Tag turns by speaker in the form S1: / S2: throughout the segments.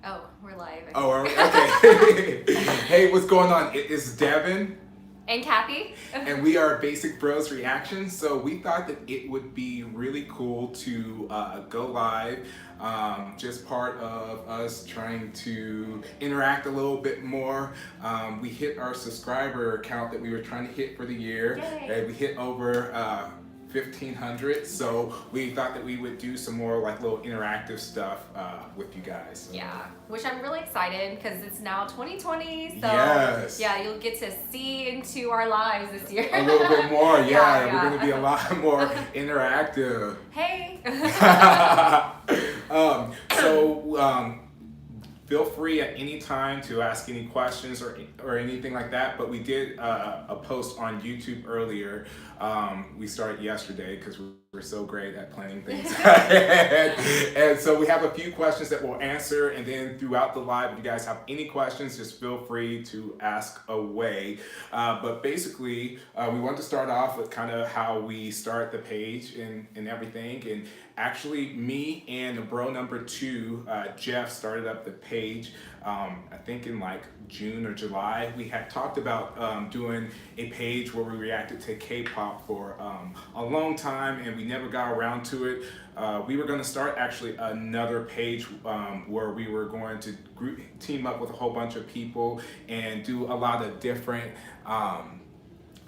S1: Oh, we're live.
S2: Oh, are we? Okay. Hey, what's going on? It is Devin,
S1: And Kathy?
S2: and we are Basic Bros Reactions. So we thought that it would be really cool to go live. Just part of us trying to interact a little bit more. We hit our subscriber count that we were trying to hit for the year.
S1: Yay.
S2: We hit over 1,500. So we thought that we would do some more like little interactive stuff with you guys.
S1: Yeah, which I'm really excited because it's now 2020. So
S2: Yes.
S1: yeah, you'll get to see into our lives this year.
S2: A little bit more, yeah.
S1: Yeah.
S2: We're going to be a lot more interactive.
S1: Hey.
S2: Feel free at any time to ask any questions or anything like that. But we did a post on YouTube earlier. We started yesterday because we're so great at planning things ahead. And so we have a few questions that we'll answer. And then throughout the live, if you guys have any questions, just feel free to ask away. But basically, we want to start off with kind of how we start the page and everything. And actually, me and bro number 2, Jeff, started up the page, I think in like June or July. We had talked about doing a page where we reacted to K-pop for a long time, and we never got around to it. We were going to start actually another page where we were going to team up with a whole bunch of people and do a lot of different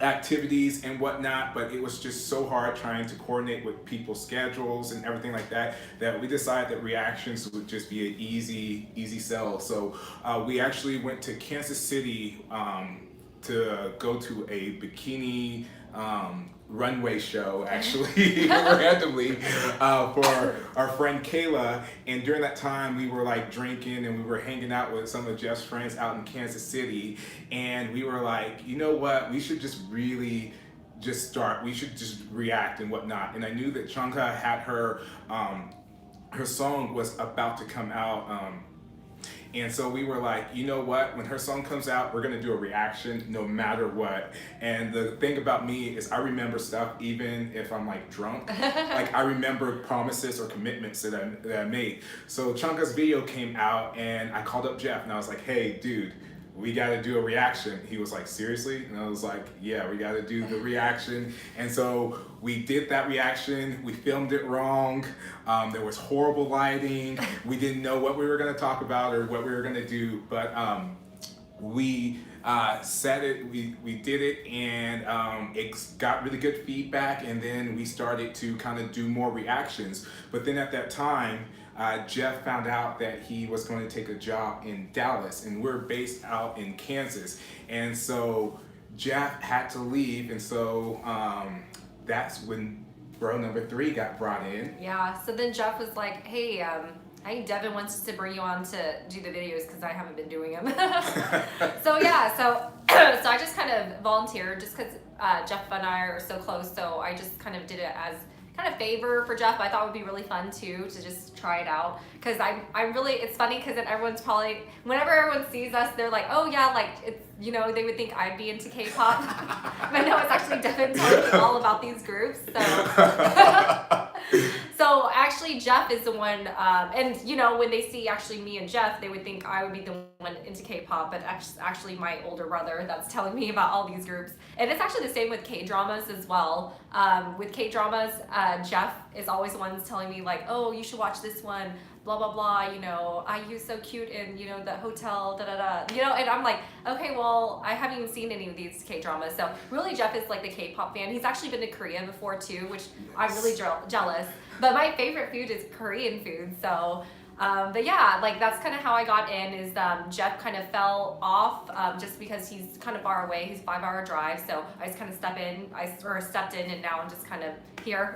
S2: activities and whatnot, but it was just so hard trying to coordinate with people's schedules and everything like that, that we decided that reactions would just be an easy sell. So we actually went to Kansas City to go to a bikini runway show, actually, randomly, for our friend Kayla. And during that time, we were like drinking and we were hanging out with some of Jeff's friends out in Kansas City. And we were like, you know what, we should just really just start. We should just react and whatnot. And I knew that Chungha had her song was about to come out. And so we were like, you know what? When her song comes out, we're gonna do a reaction no matter what. And the thing about me is I remember stuff even if I'm like drunk. Like I remember promises or commitments that I made. So Chunka's video came out and I called up Jeff and I was like, hey, dude, we got to do a reaction. He was like, seriously? And I was like, yeah, we got to do the reaction. And so we did that reaction. We filmed it wrong. There was horrible lighting. We didn't know what we were going to talk about or what we were going to do. But we said it, we did it, and it got really good feedback. And then we started to kind of do more reactions. But then at that time, Jeff found out that he was going to take a job in Dallas, and we're based out in Kansas. And so Jeff had to leave, and so that's when bro number 3 got brought in.
S1: Yeah, so then Jeff was like, hey, I think Devin wants to bring you on to do the videos because I haven't been doing them. So yeah, so I just kind of volunteered just because Jeff and I are so close, so I just kind of did it as kind of favor for Jeff. I thought it would be really fun too to just try it out because I'm really, it's funny because then everyone's probably, whenever everyone sees us, they're like, oh yeah, like it's, you know, they would think I'd be into K-pop. But no, it's actually Devin telling me all about these groups. So actually Jeff is the one, and you know, when they see actually me and Jeff, they would think I would be the one into K-pop, but actually my older brother that's telling me about all these groups. And it's actually the same with K-dramas as well. With K-dramas, Jeff is always the one that's telling me like, oh, you should watch this one, blah, blah, blah, you know, IU's so cute in, you know, the hotel, da, da, da, you know, and I'm like, okay, well, I haven't even seen any of these K-dramas. So really Jeff is like the K-pop fan. He's actually been to Korea before too, which I'm really jealous. But my favorite food is Korean food, so but yeah, like that's kind of how I got in. Is Jeff kind of fell off just because he's kind of far away. He's a 5-hour drive, so I just kind of stepped in, and now I'm just kind of here.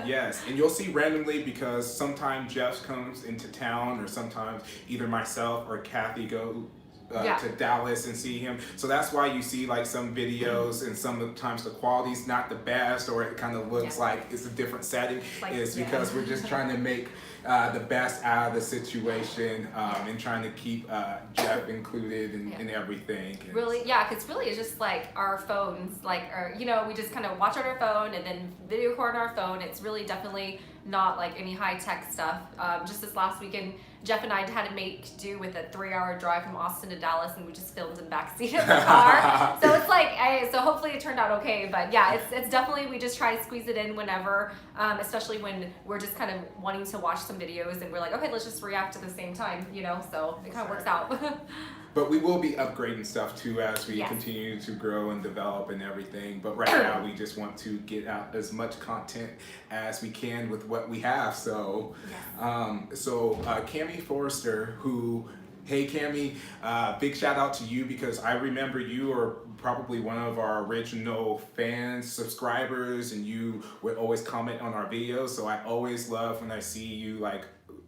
S2: Yes, and you'll see randomly because sometimes Jeff comes into town, or sometimes either myself or Kathy go to Dallas and see him. So that's why you see like some videos and sometimes the quality's not the best, or it kind of looks like it's a different setting. Like, it's because we're just trying to make the best out of the situation and trying to keep Jeff included in everything. And
S1: really, yeah, because really it's just like our phones, like, or, you know, we just kind of watch on our phone and then video record on our phone. It's really definitely not like any high tech stuff. Just this last weekend, Jeff and I had to make do with a 3-hour drive from Austin to Dallas, and we just filmed in the backseat of the car. So it's like, so hopefully it turned out okay. But yeah, it's definitely, we just try to squeeze it in whenever, especially when we're just kind of wanting to watch some videos and we're like, okay, let's just react at the same time, you know. So it kind of works out.
S2: But we will be upgrading stuff too as we
S1: Yes.
S2: continue to grow and develop and everything. But right now we just want to get out as much content as we can with what we have. So, Cami Forrester, who, hey Cami, big shout out to you because I remember you are probably one of our original fans, subscribers, and you would always comment on our videos. So I always love when I see you like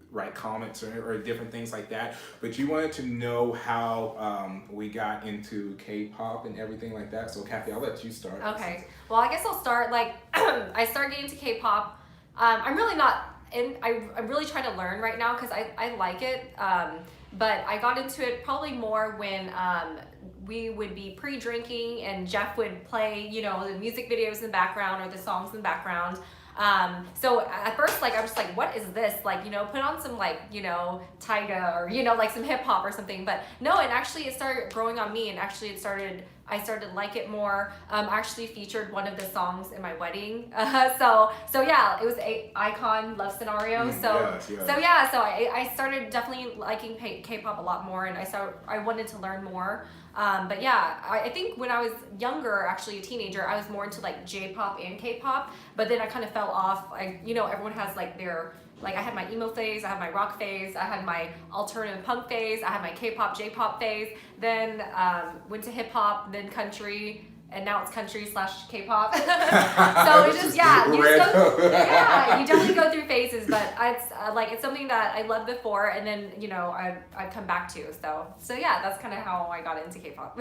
S2: write comments or different things like that. But you wanted to know how we got into K-pop and everything like that. So Kathy, I'll let you start.
S1: Okay. Well, I guess I'll start. Like, I started getting into K-pop. I'm really not in. I'm really trying to learn right now because I like it. But I got into it probably more when we would be pre-drinking and Jeff would play, you know, the music videos in the background or the songs in the background. So at first, like, I was just like, what is this? Like, you know, put on some, like, you know, Tyga or, you know, like some hip hop or something. But no, and actually it started growing on me, and actually I started to like it more. I actually featured one of the songs in my wedding. So yeah, it was a Icon Love Scenario. So I started definitely liking K-pop a lot more, and I wanted to learn more. But yeah, I think when I was younger, actually a teenager, I was more into like J-pop and K-pop, but then I kind of fell off. You know, everyone has like their, like I had my emo phase, I had my rock phase, I had my alternative punk phase, I had my K-pop, J-pop phase, then went to hip hop, then country, and now it's country / K-pop. So it's just, you definitely go through phases, but it's like, it's something that I loved before, and then, you know, I've come back to. So yeah, that's kind of how I got into K-pop.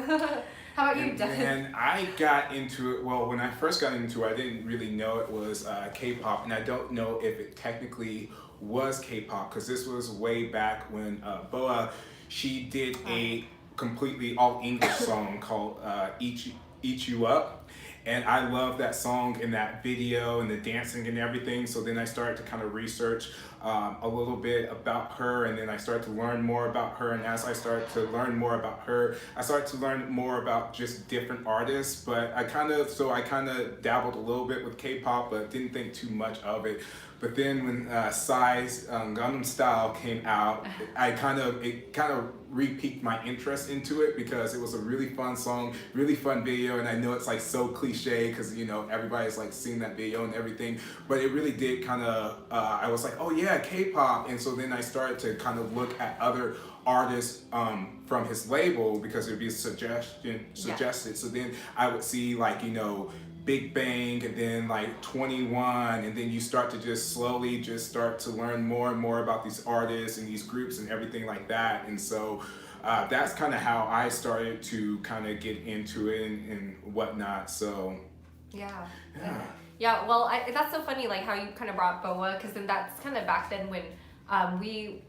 S1: How about you, Devin?
S2: And I got into it, well, when I first got into it, I didn't really know it was K-pop, and I don't know if it technically was K-pop, because this was way back when Boa, she did a completely all English song called Eat You Up, and I love that song and that video and the dancing and everything. So then I started to kind of research a little bit about her, and then I started to learn more about her, and as I started to learn more about her, I started to learn more about just different artists. But I kind of dabbled a little bit with K-pop, but didn't think too much of it. But then when Psy's Gangnam Style came out, it kind of re-piqued my interest into it, because it was a really fun song, really fun video, and I know it's like so cliche because, you know, everybody's like seen that video and everything, but it really did kind of, I was like, oh yeah, K-pop. And so then I started to kind of look at other artists from his label, because it would be suggested. So then I would see, like, you know, Big Bang, and then like 21, and then you start to just slowly just start to learn more and more about these artists and these groups and everything like that. And so that's kind of how I started to kind of get into it and whatnot. So
S1: yeah. Well, that's so funny, like how you kind of brought Boa, because then that's kind of back then when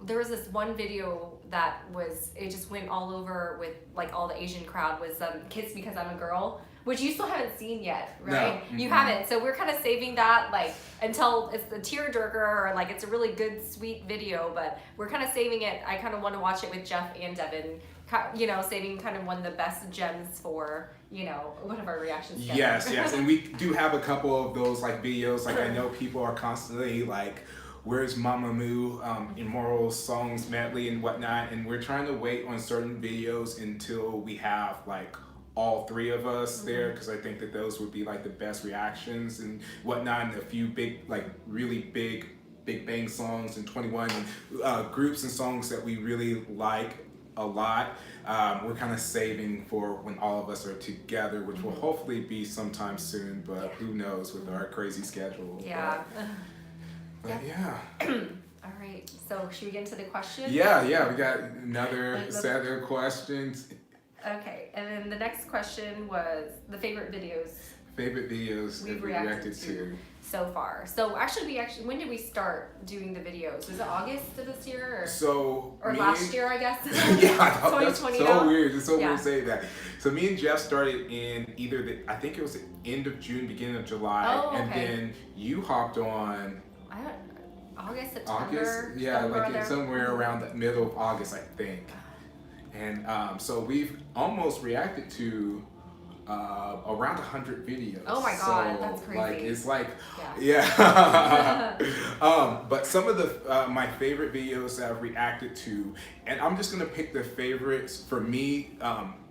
S1: there was this one video that it just went all over with like all the Asian crowd, was Kiss Because I'm a Girl, which you still haven't seen yet, right? No. Mm-hmm. You haven't. So we're kind of saving that like until it's the tearjerker, or like it's a really good, sweet video, but we're kind of saving it. I kind of want to watch it with Jeff and Devin, you know, saving kind of one of the best gems for, you know, one of our reactions.
S2: Yes. And we do have a couple of those like videos. Like I know people are constantly like, where's Mamamoo, Immoral Songs medley and whatnot, and we're trying to wait on certain videos until we have like all three of us there, because I think that those would be like the best reactions and whatnot, and a few big, like really big Big Bang songs and 21 and groups and songs that we really like a lot. We're kind of saving for when all of us are together, which will hopefully be sometime soon, but who knows with our crazy schedule.
S1: Yeah.
S2: But yeah.
S1: All right, so should we get into the questions?
S2: Yeah, we got another set of questions.
S1: Okay, and then the next question was the favorite videos
S2: we've reacted to
S1: so far. So actually, when did we start doing the videos? Was it August of this year, or last year, I guess?
S2: Yeah, that's so weird. It's so weird to say that. So me and Jeff started in either I think it was the end of June, beginning of July, and then you hopped on.
S1: August, September.
S2: August, yeah,
S1: somewhere
S2: like
S1: there.
S2: it's somewhere around the middle of August, I think. And so we've almost reacted to around 100 videos.
S1: Oh my God,
S2: so,
S1: that's crazy.
S2: Like it's like,
S1: Yeah.
S2: yeah. But some of the my favorite videos that I've reacted to, and I'm just gonna pick the favorites for me.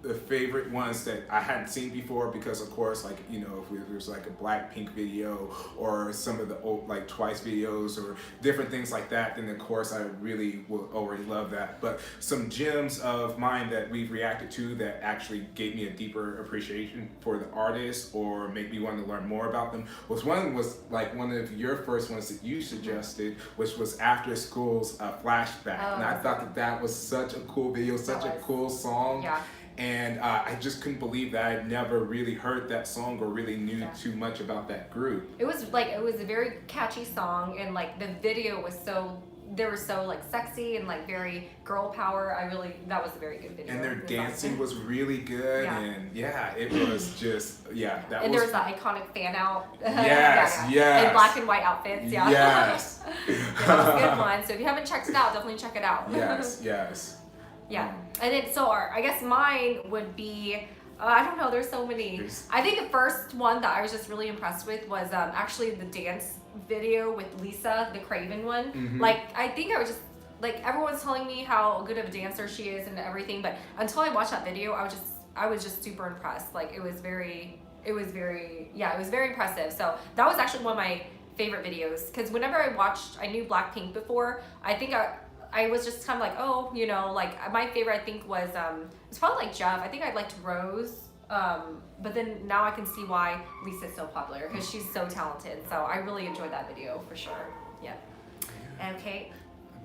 S2: The favorite ones that I hadn't seen before, because of course, like, you know, if there's like a Blackpink video or some of the old like Twice videos or different things like that, then of course I really will already love that. But some gems of mine that we've reacted to that actually gave me a deeper appreciation for the artist or made me want to learn more about them was like one of your first ones that you suggested, which was After School's Flashback.
S1: Oh,
S2: And I thought that was such a cool video, such a cool song.
S1: Yeah.
S2: And I just couldn't believe that I'd never really heard that song or really knew
S1: Yeah.
S2: too much about that group.
S1: It was a very catchy song, and like the video was so, they were so like sexy and like very girl power. That was a very good video.
S2: And their
S1: It
S2: dancing
S1: awesome.
S2: was really good,
S1: Yeah.
S2: and yeah, it was just, yeah, that
S1: And
S2: was.
S1: there was that iconic fan out.
S2: Yes,
S1: yeah.
S2: yes.
S1: In black and white outfits, yeah.
S2: Yes.
S1: Yeah, that was a good one. So if you haven't checked it out, definitely check it out.
S2: Yes, yes.
S1: Yeah, and then so I guess mine would be, I don't know, there's so many. I think the first one that I was just really impressed with was actually the dance video with Lisa, the Craven one.
S2: Mhm.
S1: Like, I think I was just, like, everyone's telling me how good of a dancer she is and everything, but until I watched that video, I was just super impressed. Like, it was very impressive. So that was actually one of my favorite videos, because whenever I knew Blackpink before, I think I was just kind of like, oh, you know, like my favorite I think was it's probably like Jeff. I think I liked Rose, but then now I can see why Lisa's so popular, because she's so talented. So I really enjoyed that video for sure. Yeah. And Kate.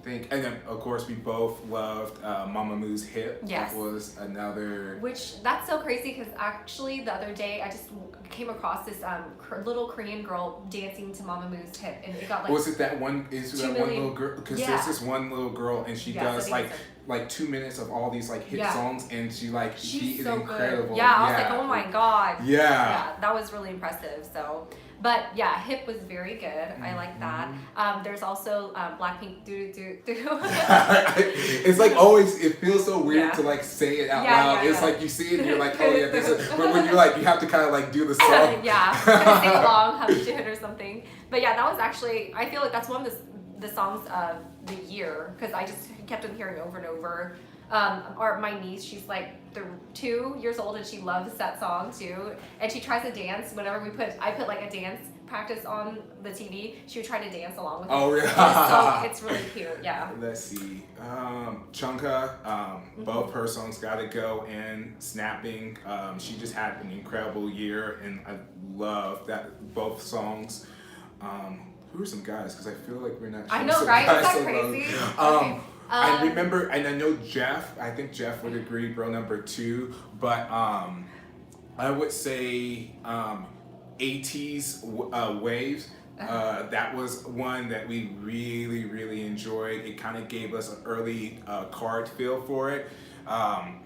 S2: And then of course we both loved Mamamoo's Hip.
S1: Yes.
S2: That was another.
S1: Which, that's so crazy, because actually the other day I just came across this little Korean girl dancing to Mamamoo's Hip, and it got like.
S2: Was it that one? Is
S1: 2
S2: that one
S1: million
S2: little girl? Because
S1: Yeah.
S2: there's this one little girl, and she
S1: Yes, I
S2: does
S1: think it's
S2: like 2 minutes of all these like hit
S1: Yeah.
S2: songs, and she
S1: She's
S2: is
S1: so
S2: incredible.
S1: good. Yeah, I was like, oh my God.
S2: Yeah.
S1: Yeah, that was really impressive. So, but yeah, Hip was very good. I like that. There's also Blackpink do do do.
S2: It's like always, it feels so weird
S1: Yeah.
S2: to like say it out
S1: Yeah,
S2: loud.
S1: yeah,
S2: It's
S1: yeah.
S2: like you see it and you're like, oh yeah, this is. But when you're like, you have to kind of like do the song.
S1: Yeah, kind of sing along, hum to it or something. But yeah, that was actually, I feel like that's one of the songs of the year, because I just kept on hearing over and over. Or my niece, she's like 2 years old, and she loves that song too. And she tries to dance whenever I put like a dance practice on the TV. She would try to dance along with me.
S2: Oh yeah.
S1: It's really cute. Yeah.
S2: Let's see. Chungha, both her songs Gotta Go and Snapping. She just had an incredible year, and I love that both songs. Who are some guys? Because I feel like we're not.
S1: I
S2: showing
S1: know,
S2: some
S1: right?
S2: guys
S1: Is that
S2: so
S1: crazy?
S2: low.
S1: Okay.
S2: I remember, and I know Jeff. I think Jeff would agree, bro. Number 2, but I would say 80s Waves. That was one that we really, really enjoyed. It kind of gave us an early card feel for it.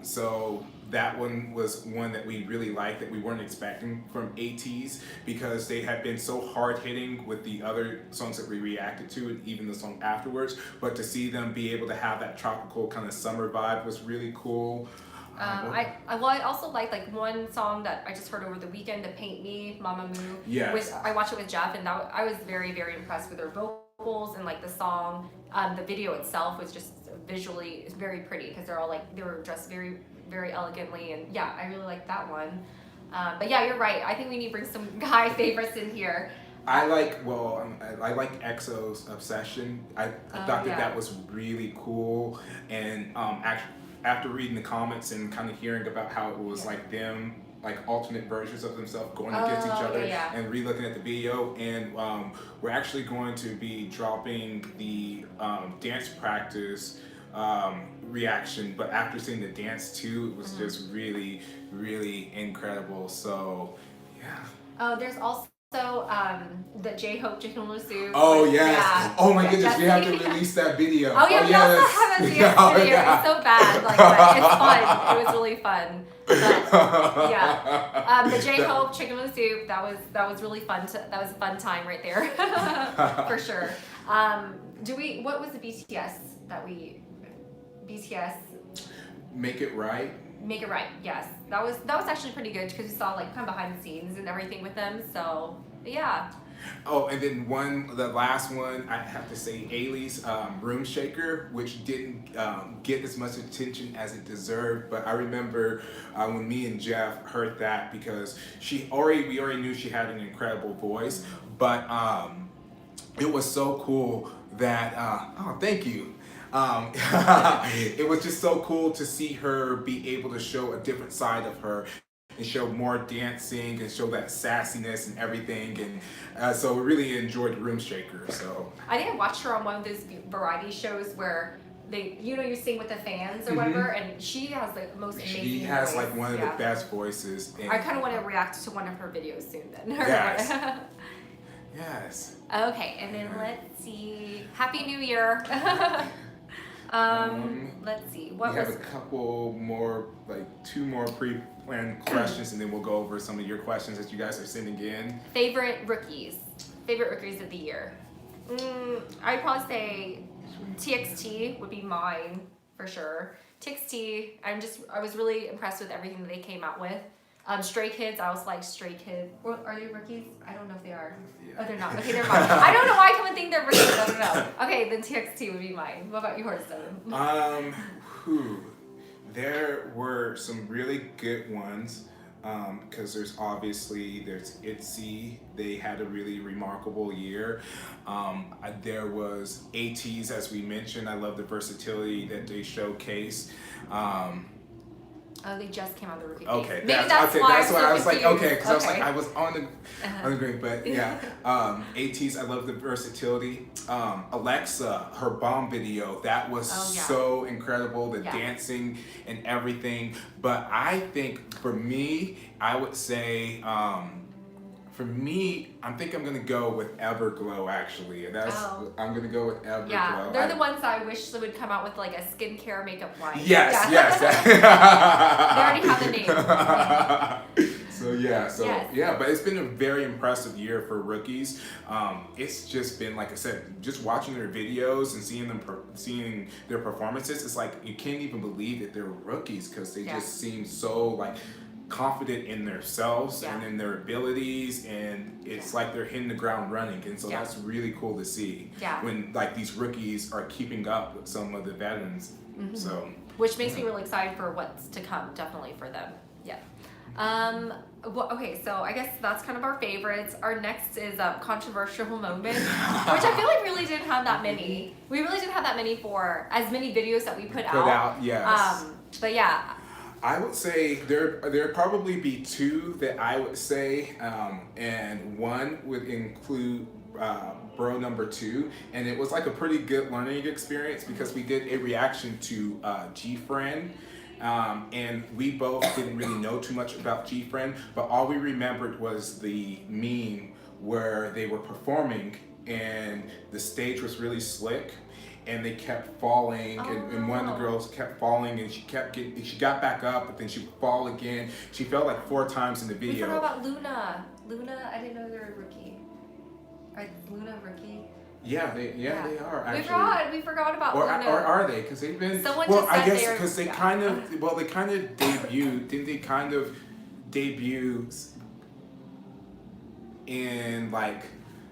S2: So that one was one that we really liked, that we weren't expecting from ATEEZ, because they had been so hard hitting with the other songs that we reacted to, and even the song afterwards. But to see them be able to have that tropical kind of summer vibe was really cool.
S1: I also like one song that I just heard over the weekend, "To Paint Me," Mamamoo.
S2: Yes.
S1: I watched it with Jeff, and I was very, very impressed with her vocals and like the song. The video itself was just visually very pretty, because they were dressed very, very elegantly, and yeah, I really like that one. But yeah, you're right. I think we need to bring some guy favorites in here.
S2: I like EXO's Obsession. I thought that was really cool, and after reading the comments and kind of hearing about how it was like them, like alternate versions of themselves going against each other, and re-looking at the video, and we're actually going to be dropping the dance practice reaction, but after seeing the dance too, it was just really, really incredible. So yeah.
S1: There's also the J-Hope Chicken Noodle Soup.
S2: Oh yes.
S1: Yeah.
S2: Oh my
S1: Yeah,
S2: goodness, we have to
S1: Jesse.
S2: release that video.
S1: Oh yeah, we
S2: yes.
S1: also have a dance video.
S2: Yeah.
S1: It's so bad, but it's fun. It was really fun. But, yeah, the J-Hope Chicken Noodle Soup. That was really fun. That was a fun time right there, for sure. What was the BTS that we? BTS.
S2: Make It Right.
S1: Make It Right. Yes, that was actually pretty good because we saw like kind of behind the scenes and everything with them. So yeah.
S2: Oh, and then the last one, I have to say, Ailey's Room Shaker, which didn't get as much attention as it deserved. But I remember when me and Jeff heard that because we already knew she had an incredible voice, but it was so cool that oh, thank you. It was just so cool to see her be able to show a different side of her and show more dancing and show that sassiness and everything, and so we really enjoyed Room Shaker. So
S1: I think I watched her on one of those variety shows where you sing with the fans or whatever, and she has the most amazing
S2: she has
S1: voice.
S2: like one of the best voices.
S1: I kind of want to react to one of her videos soon then.
S2: Yes. Yes.
S1: Okay, and then let's see. Happy New Year. Let's see.
S2: We have a couple more, like 2 more pre-planned questions, and then we'll go over some of your questions that you guys are sending in.
S1: Favorite rookies of the year. I'd probably say TXT would be mine for sure. TXT, I was really impressed with everything that they came out with. Stray Kids, I also like Stray Kids. Well, are they rookies? I don't know if they are.
S2: Yeah.
S1: Oh, they're not. Okay, never mind. I don't know why I come and think they're rookies. I don't know. Okay, then TXT would be mine. What about yours, then?
S2: There were some really good ones. Because there's ITZY. They had a really remarkable year. There was ATEEZ, as we mentioned. I love the versatility that they showcase.
S1: Oh, they just came out of the rookie.
S2: Okay,
S1: Maybe
S2: that's why I was like,
S1: confused.
S2: okay, because I was on the green, but yeah. ATEEZ, I love the versatility. Alexa, her bomb video, that was so incredible, the dancing and everything. But I think for me, I would say, I think I'm gonna go with Everglow actually. I'm gonna go with Everglow.
S1: Yeah, they're the ones I wish they would come out with like a skincare makeup line.
S2: Yes,
S1: yes. They already have the name.
S2: So but it's been a very impressive year for rookies. It's just been, like I said, just watching their videos and seeing their performances. It's like you can't even believe that they're rookies because they just seem so like confident in themselves and in their abilities, and it's like they're hitting the ground running, and so that's really cool to see when like these rookies are keeping up with some of the veterans. So
S1: which makes me really excited for what's to come, definitely for them. Well, okay, so I guess that's kind of our favorites. Our next is controversial moment, which I feel like we really didn't have that many. We really didn't have that many for as many videos that we put out.
S2: Yes.
S1: But yeah.
S2: I would say there'd probably be 2 that I would say, and one would include Bro Number 2, and it was like a pretty good learning experience because we did a reaction to GFriend. And we both didn't really know too much about GFriend, but all we remembered was the meme where they were performing and the stage was really slick and they kept falling, and one of the girls kept falling, and she got back up, but then she would fall again. She fell like 4 times in the video.
S1: We forgot about Luna. Luna, I didn't know they were a rookie. Is Luna a rookie?
S2: Yeah, they are actually.
S1: We forgot about
S2: Or
S1: Luna.
S2: or are they? Because they've been.
S1: Someone just
S2: I
S1: said
S2: guess
S1: they're-
S2: because they kind of debuted. Didn't they kind of debut in like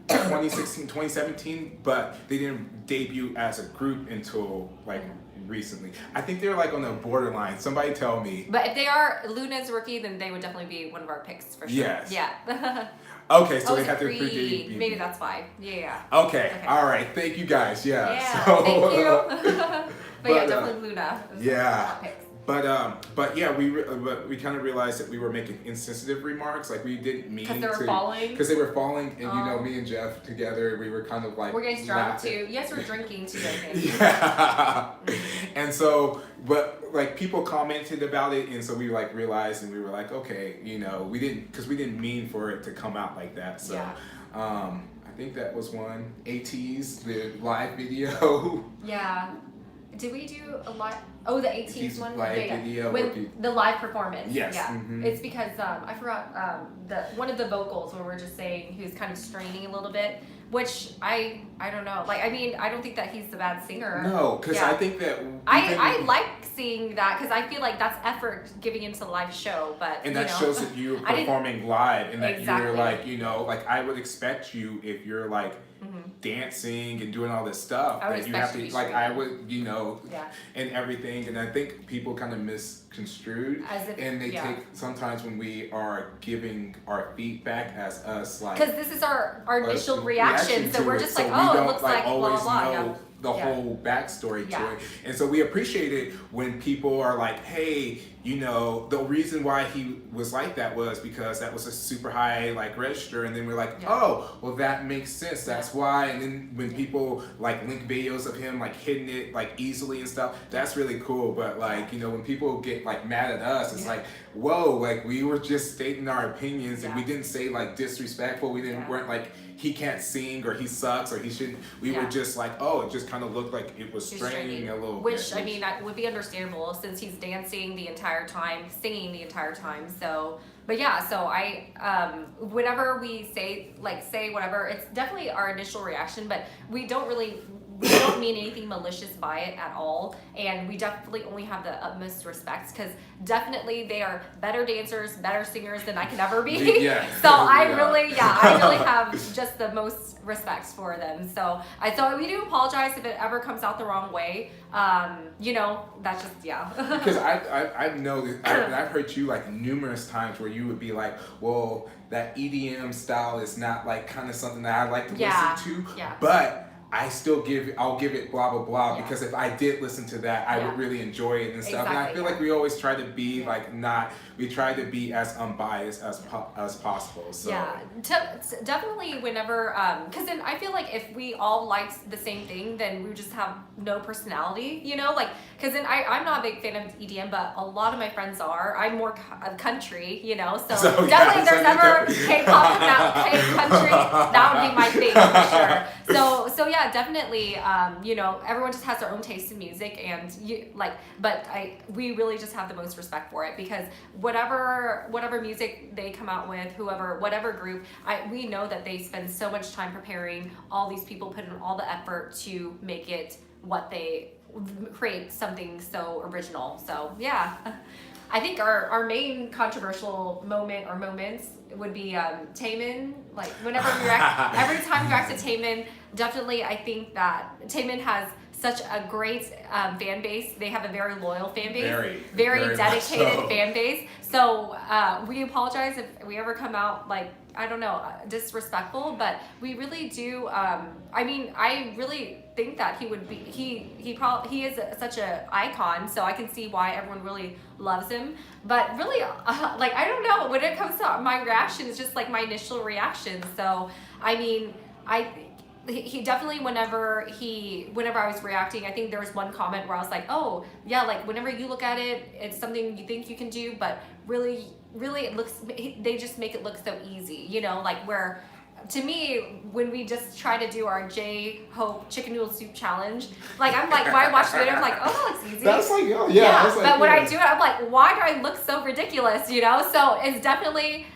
S2: 2016, 2017? But they didn't debut as a group until like recently. I think they're like on the borderline. Somebody tell me.
S1: But if they are Luna's rookie, then they would definitely be one of our picks for sure.
S2: Yes.
S1: Yeah.
S2: Okay, so they
S1: it's
S2: have to
S1: pre-debut. Maybe that's why. Yeah.
S2: Okay. All right. Thank you guys.
S1: Yeah.
S2: So,
S1: Thank you. but yeah, definitely Luna.
S2: Yeah. But yeah, we kind of realized that we were making insensitive remarks, like we didn't mean to.
S1: Because they were falling.
S2: Because they were falling, and you know, me and Jeff together, we were kind of like.
S1: We're getting drunk too. Yes, we're drinking too. I think.
S2: Yeah. And so, but like people commented about it, and so we like realized, and we were like, okay, you know, we didn't mean for it to come out like that. So, I think that was one. ATEEZ, the live video.
S1: Yeah. Did we do a live? Oh, the ATEEZ one.
S2: Live video.
S1: When the live performance.
S2: Yes.
S1: Yeah.
S2: Mm-hmm.
S1: It's because I forgot one of the vocals where we're just saying he was kind of straining a little bit. which I don't know. Like, I mean, I don't think that he's a bad singer.
S2: No, because
S1: Yeah.
S2: I think that
S1: I like seeing that because I feel like that's effort giving into the live show, but
S2: and that shows that you're
S1: I didn't-
S2: performing live, and that
S1: Exactly.
S2: you're like, like I would expect you if you're like
S1: Mhm.
S2: dancing and doing all this stuff
S1: I would
S2: that you have
S1: expect you
S2: to
S1: to
S2: like
S1: be
S2: I
S1: straight.
S2: would
S1: Yeah.
S2: and everything, and I think people kind of misconstrued
S1: As if,
S2: and they
S1: yeah.
S2: take sometimes when we are giving our feedback as us like
S1: Because this is our initial
S2: reaction
S1: reaction, so
S2: to
S1: we're
S2: it,
S1: just
S2: so
S1: like,
S2: we
S1: oh, it
S2: don't
S1: looks like blah blah
S2: always
S1: blah.
S2: know
S1: Yeah.
S2: the
S1: Yeah.
S2: whole backstory
S1: Yeah.
S2: to it, and so we appreciate it when people are like, hey, the reason why he was like that was because that was a super high like register, and then we're like,
S1: Yeah.
S2: oh, well that makes sense, that's
S1: Yeah.
S2: why. And then when people like link videos of him like hitting it like easily and stuff, that's really cool. But like when people get like mad at us, it's
S1: Yeah.
S2: like, whoa, like we were just stating our opinions, and
S1: Yeah.
S2: we didn't say like disrespectful, we didn't
S1: Yeah.
S2: weren't like he can't sing or he sucks or he shouldn't. We were
S1: Yeah.
S2: just like, oh, it just kind of looked like it was
S1: He's
S2: straining a little
S1: which
S2: bit.
S1: I mean, that would be understandable since he's dancing the entire time, singing the entire time. So, but yeah, so whenever we say whatever, it's definitely our initial reaction, but we don't mean anything malicious by it at all, and we definitely only have the utmost respect because definitely they are better dancers, better singers than I can ever be.
S2: Yeah.
S1: So I
S2: Yeah.
S1: really have just the most respect for them. So we do apologize if it ever comes out the wrong way. That's just
S2: Because I know that I've heard you like numerous times where you would be like, well, that EDM style is not like kind of something that I like to
S1: Yeah.
S2: listen to,
S1: Yeah.
S2: but I'll give it blah blah blah,
S1: Yeah.
S2: because if I did listen to that, I
S1: Yeah.
S2: would really enjoy it and stuff. And I
S1: Exactly,
S2: feel
S1: yeah.
S2: like we always try to be
S1: Yeah.
S2: like we try to be as unbiased as possible. So
S1: Yeah, definitely whenever, because then I feel like if we all liked the same thing, then we would just have no personality, because then I'm not a big fan of EDM, but a lot of my friends are. I'm more country, so
S2: So,
S1: definitely
S2: yeah,
S1: if there's
S2: so
S1: ever
S2: you
S1: K-pop and country, that would be my thing for sure. So yeah, definitely, everyone just has their own taste in music, and we really just have the most respect for it because whatever music they come out with, whatever group, we know that they spend so much time preparing. All these people put in all the effort to make it what they create something so original. So yeah, I think our main controversial moment or moments would be Taemin. Like whenever we react, every time we react to Taemin, definitely I think that Taemin has such a great fan base. They have a very loyal fan base, very dedicated
S2: so.
S1: fan base. So we apologize if we ever come out disrespectful, but we really do. I really think that he would be. He is such an icon, so I can see why everyone really loves him. But really, I don't know. When it comes to my reaction, it's just like my initial reaction. So he definitely whenever I was reacting, I think there was one comment where I was like, oh yeah, like whenever you look at it, it's something you think you can do, but really they just make it look so easy, where to me, when we just try to do our J-Hope chicken noodle soup challenge, I'm like, when I watch the video, I'm like, oh, that looks easy.
S2: That's like, oh yeah. That's like,
S1: but when I do it, I'm like, why do I look so ridiculous? So it's definitely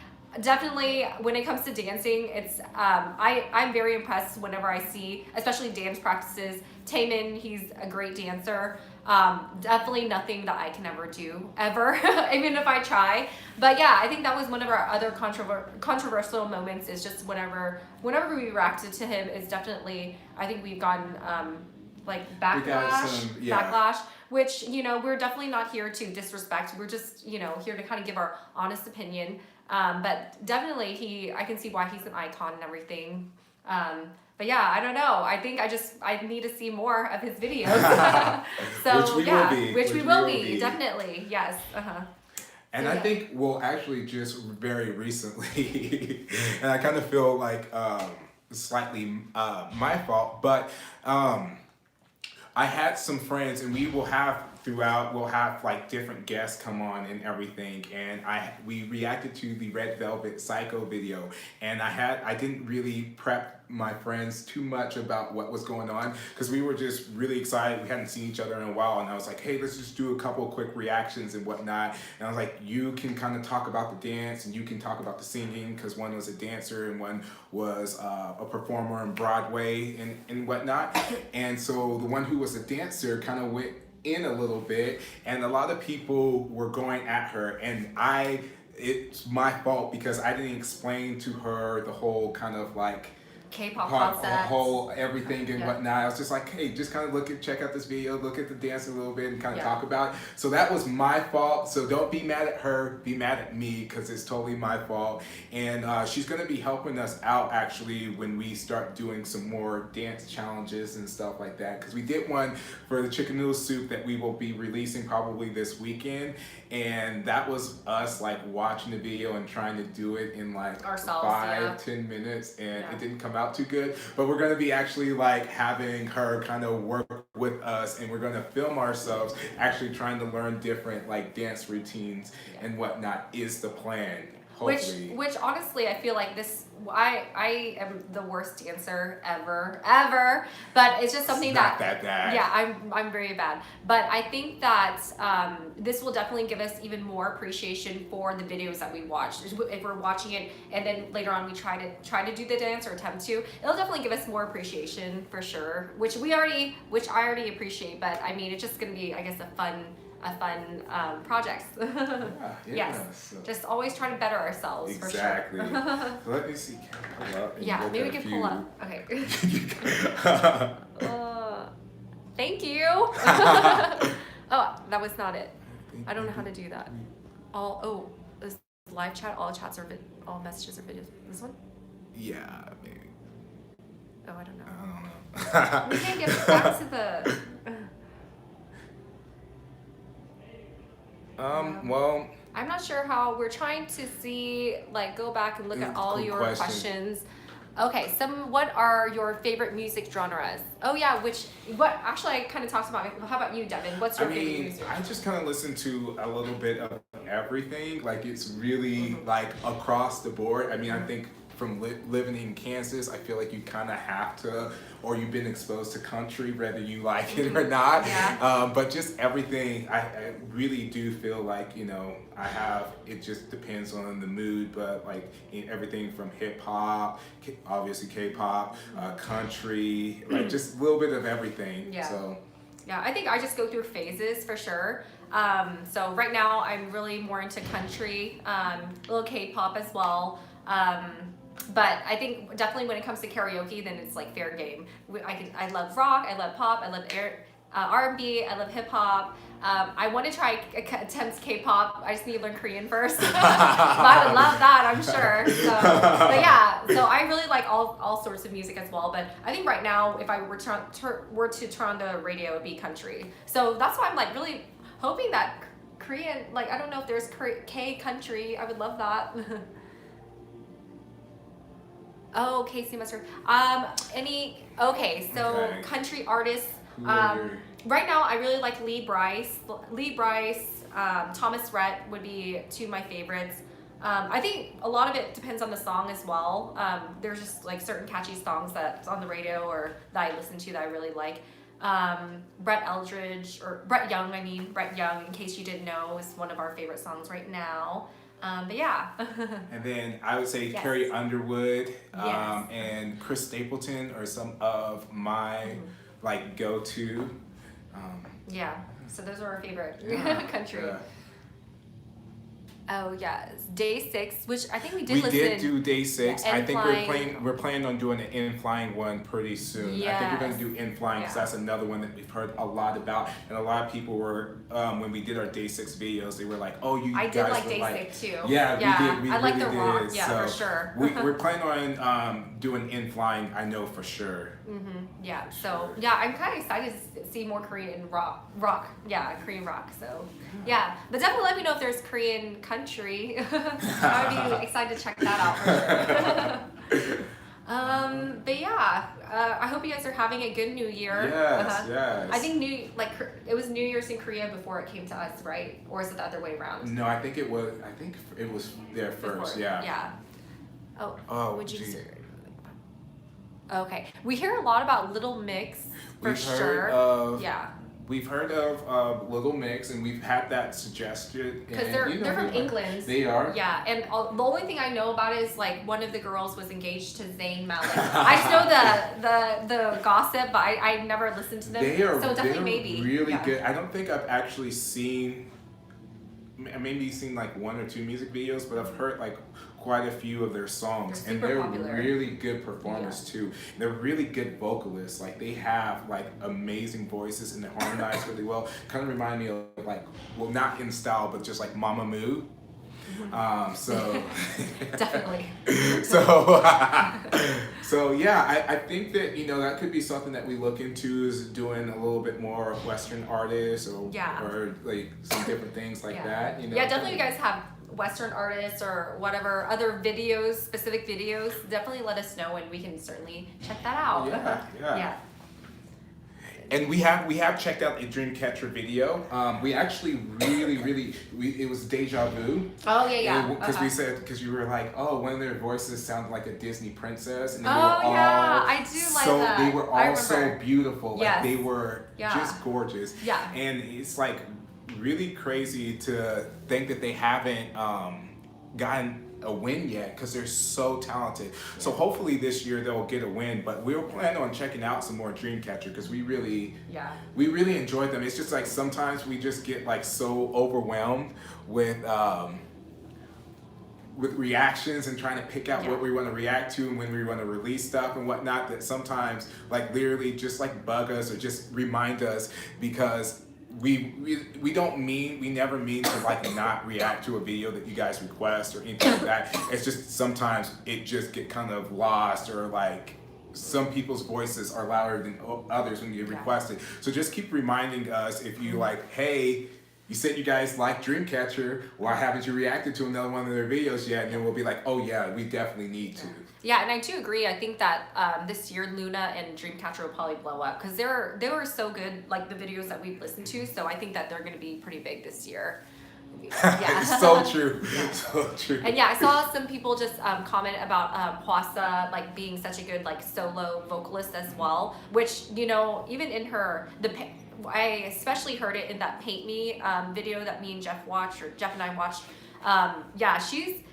S1: when it comes to dancing, it's I'm very impressed whenever I see, especially dance practices. Taemin, he's a great dancer. Definitely nothing that I can ever do ever, even if I try. But yeah, I think that was one of our other controversial moments. Is just whenever we reacted to him, is definitely I think we've gotten backlash, which we're definitely not here to disrespect. We're just here to kind of give our honest opinion. But definitely I can see why he's an icon and everything. But yeah, I don't know. I think I need to see more of his videos. So which we will be, definitely. Yes.
S2: And
S1: So,
S2: I
S1: yeah.
S2: think, well, actually, just very recently, and I kind of feel like slightly my fault, but I had some friends, and we'll have like different guests come on and everything, and we reacted to the Red Velvet Psycho video, and I didn't really prep my friends too much about what was going on because we were just really excited. We hadn't seen each other in a while, and I was like, hey, let's just do a couple of quick reactions and whatnot. And I was like, you can kind of talk about the dance and you can talk about the singing because one was a dancer and one was a performer on Broadway and whatnot. And so the one who was a dancer kind of went in a little bit, and a lot of people were going at her, and it's my fault because I didn't explain to her the whole kind of like
S1: K-pop concept,
S2: whole everything and
S1: Yeah.
S2: whatnot. I was just like, hey, just kind of check out this video, look at the dance a little bit, and kind of
S1: Yeah.
S2: talk about it. So that was my fault. So don't be mad at her, be mad at me because it's totally my fault. And she's gonna be helping us out actually when we start doing some more dance challenges and stuff like that. Because we did one for the chicken noodle soup that we will be releasing probably this weekend, and that was us like watching the video and trying to do it in like
S1: Ourselves,
S2: 5-10 minutes, and
S1: Yeah.
S2: it didn't come out too good. But we're gonna be actually like having her kind of work with us, and we're gonna film ourselves actually trying to learn different like dance routines and whatnot is the plan. Hopefully.
S1: Which honestly, I feel like this. I am the worst dancer ever. But it's just something
S2: It's not that bad.
S1: Yeah, I'm very bad. But I think that this will definitely give us even more appreciation for the videos that we watched. If we're watching it and then later on we try to do the dance or attempt to, it'll definitely give us more appreciation for sure. Which I already appreciate. But I mean, it's just gonna be, I guess, a fun project. Yes.
S2: So
S1: Just always try to better ourselves
S2: exactly.
S1: for sure.
S2: So let me see. Can I pull up and
S1: Yeah,
S2: look
S1: maybe
S2: at
S1: we
S2: a
S1: can pull
S2: few?
S1: up. Okay.
S2: I
S1: Thank you. Oh, that was not it. I don't know how to do that. This live chat, all chats are all messages are videos. This one?
S2: Yeah, maybe.
S1: Oh, I don't know.
S2: I don't know.
S1: We can't get back to the.
S2: Well,
S1: I'm not sure how. We're trying to see, like, go back and look at all
S2: Good
S1: your
S2: question.
S1: questions. Okay, what are your favorite music genres? Oh yeah, what actually I kind of talked about. How about you, Devin? What's your favorite music?
S2: I just kind of listen to a little bit of everything. Like it's really like across the board. I mean, I think from living in Kansas, I feel like you kind of have to, or you've been exposed to country, whether you like it or not.
S1: Yeah.
S2: But just everything, I really do feel like, it just depends on the mood, but like in everything from hip hop, obviously K-pop, country, like just a little bit of everything.
S1: Yeah.
S2: So.
S1: Yeah, I think I just go through phases for sure. So right now I'm really more into country, a little K-pop as well. But I think definitely when it comes to karaoke, then it's like fair game. I love rock, I love pop, I love R&B, I love hip hop. I want to try attempt K-pop. I just need to learn Korean first. But I would love that, I'm sure. But yeah, so I really like all sorts of music as well. But I think right now, if I were to turn on the radio, it'd be country. So that's why I'm like really hoping that Korean, like I don't know if there's K country. I would love that. Oh, Casey Mustard. Okay, so country artists. Right now, I really like Lee Brice. Thomas Rhett would be two of my favorites. I think a lot of it depends on the song as well. There's just like certain catchy songs that's on the radio or that I listen to that I really like. Brett Young, in case you didn't know, is one of our favorite songs right now. But yeah.
S2: And then I would say
S1: Yes.
S2: Carrie Underwood
S1: Yes.
S2: and Chris Stapleton are some of my like go-to.
S1: Yeah. So those are our favorite country.
S2: Yeah.
S1: Oh yes, Day 6, which I think we did
S2: We
S1: listen.
S2: did do Day 6.
S1: Yeah,
S2: I think
S1: in-flying.
S2: we're planning on doing an in-flying one pretty soon. I think we're going to do in-flying because
S1: Yeah.
S2: that's another one that we've heard a lot about. And a lot of people were, when we did our Day 6 videos, they were like, oh, you
S1: I
S2: guys
S1: did like
S2: were
S1: Day
S2: like,
S1: 6 too.
S2: Yeah, we did. We
S1: I like
S2: really
S1: the rock.
S2: did.
S1: Yeah, for
S2: So
S1: sure.
S2: we're planning on doing in-flying, I know for sure.
S1: Yeah. So yeah, I'm kind of excited to see more Korean rock. Yeah, Korean rock. So yeah, but definitely let me know if there's Korean country. I would be excited to check that out for sure. But yeah, I hope you guys are having a good New Year.
S2: Yes, yes.
S1: I think it was New Year's in Korea before it came to us, right? Or is it the other way around?
S2: No, I think it was there first.
S1: Before.
S2: Yeah.
S1: Yeah. Oh.
S2: Oh,
S1: Would you?
S2: geez.
S1: Okay. We hear a lot about Little Mix for
S2: We've heard
S1: sure.
S2: of
S1: Yeah.
S2: we've heard of Little Mix, and we've had that suggested.
S1: Because
S2: And
S1: they're
S2: you know,
S1: they're from
S2: they are.
S1: England.
S2: They are.
S1: Yeah, and the only thing I know about it is like one of the girls was engaged to Zayn Malik. I just know the gossip, but I never listened to them.
S2: They are.
S1: So definitely
S2: they're
S1: maybe.
S2: really
S1: Yeah.
S2: good. I don't think I've actually seen. Maybe seen like one or two music videos, but I've heard like quite a few of their songs,
S1: They're
S2: and
S1: super
S2: they're
S1: popular.
S2: really good performers too. They're really good vocalists. Like they have like amazing voices and they harmonize really well. Kind of remind me of like, well, not in style, but just like Mama Moo. So
S1: Definitely.
S2: so so yeah, I think that that could be something that we look into, is doing a little bit more Western artists or
S1: Yeah.
S2: or like some different things like
S1: Yeah.
S2: that.
S1: Yeah, definitely. You guys have Western artists or whatever other videos, specific videos. Definitely let us know, and we can certainly check that out.
S2: Yeah. And we have checked out a Dreamcatcher video. We actually really it was Deja Vu.
S1: Oh yeah.
S2: Because we said, because you were like, oh, one of their voices sounded like a Disney princess, and they
S1: Oh,
S2: were all
S1: yeah, I do like
S2: so
S1: that.
S2: they were
S1: I
S2: all so
S1: remember.
S2: beautiful. Like
S1: Yes.
S2: they were
S1: Yeah.
S2: just gorgeous.
S1: Yeah.
S2: And it's like really crazy to think that they haven't gotten a win yet, because they're so talented. So hopefully this year they'll get a win. But we'll plan on checking out some more Dreamcatcher, because we really enjoyed them. It's just like sometimes we just get like so overwhelmed with reactions and trying to pick out what we want to react to and when we want to release stuff and whatnot, that sometimes like literally just like bug us or just remind us, because we never mean to like not react to a video that you guys request or anything like that. It's just sometimes it just get kind of lost, or like some people's voices are louder than others when you request it. So just keep reminding us, if you like, hey, you said you guys like Dreamcatcher, why haven't you reacted to another one of their videos yet? And then we'll be like, oh yeah, we definitely need to.
S1: Yeah, and I do agree. I think that this year Luna and Dreamcatcher will probably blow up, because they were so good, like the videos that we've listened to. So I think that they're going to be pretty big this year. Yeah.
S2: So true.
S1: Yeah.
S2: So true.
S1: And yeah, I saw some people just comment about Hwasa like being such a good like solo vocalist as well, which even in her I especially heard it in that Paint Me video that me and Jeff watched, or Jeff and I watched. Yeah, she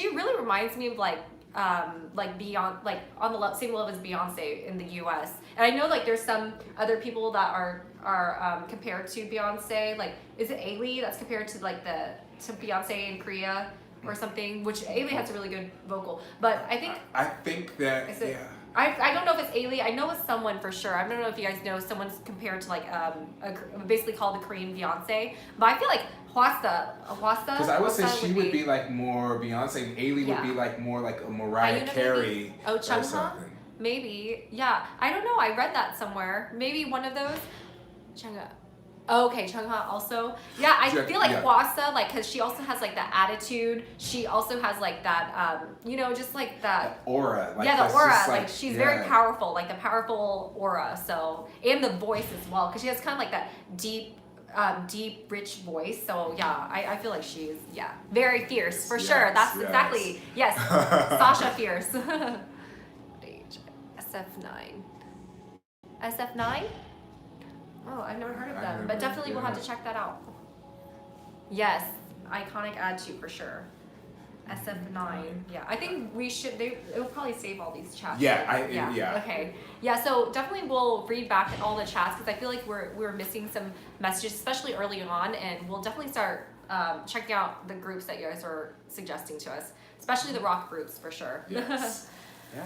S1: really reminds me of like Beyonce, like on the same level as Beyonce in the U.S. And I know like there's some other people that are compared to Beyonce. Like, is it Ailey that's compared to like to Beyonce in Korea or something? Which Ailey has a really good vocal, but I think
S2: that
S1: I don't know if it's Ailey. I know it's someone for sure. I don't know if you guys know someone's compared to like basically called the Korean Beyonce. But I feel like Hwasa.
S2: Because I would say she would be like more Beyonce, and Ailey would be like more like a Mariah Carey or something.
S1: Maybe. Yeah. I don't know. I read that somewhere. Maybe one of those. Chungha. Oh, okay, Chungha also. Yeah, I feel like Hwasa, like, because she also has like that attitude. She also has like that, just like that
S2: aura. Like,
S1: the aura.
S2: Like
S1: she's very powerful, like the powerful aura. So, and the voice as well, because she has kind of like that deep, rich voice. So yeah, I feel like she's very fierce for sure. That's exactly Sasha Fierce. SF9. SF9? Oh, I've never heard of them, but definitely we'll have to check that out. Yes, iconic ad too for sure. SF9. Yeah, I think we should. It'll probably save all these chats.
S2: Yeah.
S1: Okay. Yeah. So definitely we'll read back at all the chats, because I feel like we're missing some messages, especially early on, and we'll definitely start checking out the groups that you guys are suggesting to us, especially the rock groups for sure.
S2: Yes.
S1: We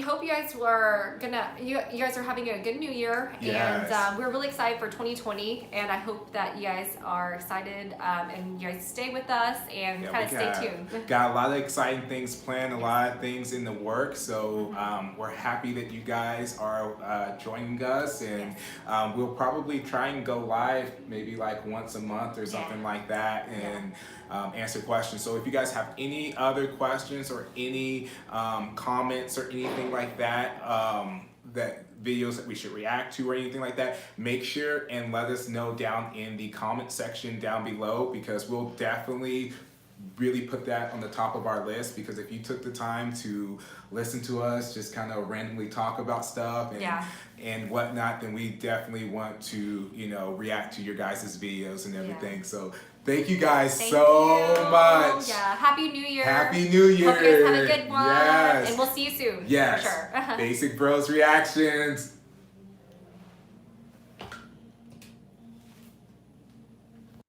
S1: hope you guys you guys are having a good new year, and we're really excited for 2020, and I hope that you guys are excited, and you guys stay with us and kind of stay tuned.
S2: Got a lot of exciting things planned, a lot of things in the works, so we're happy that you guys are joining us, and we'll probably try and go live maybe like once a month or something like that, and answer questions. So if you guys have any other questions or any comments or anything like that, that videos that we should react to or anything like that, make sure and let us know down in the comment section down below, because we'll definitely really put that on the top of our list, because if you took the time to listen to us just kind of randomly talk about stuff and whatnot, then we definitely want to, you know, react to your guys' videos and everything. So thank you guys
S1: Thank
S2: so
S1: you.
S2: much.
S1: Yeah, Happy New Year.
S2: Happy New Year.
S1: Hope you guys have a good one.
S2: Yes.
S1: And we'll see you soon.
S2: Yes.
S1: For sure.
S2: Basic Bros Reactions.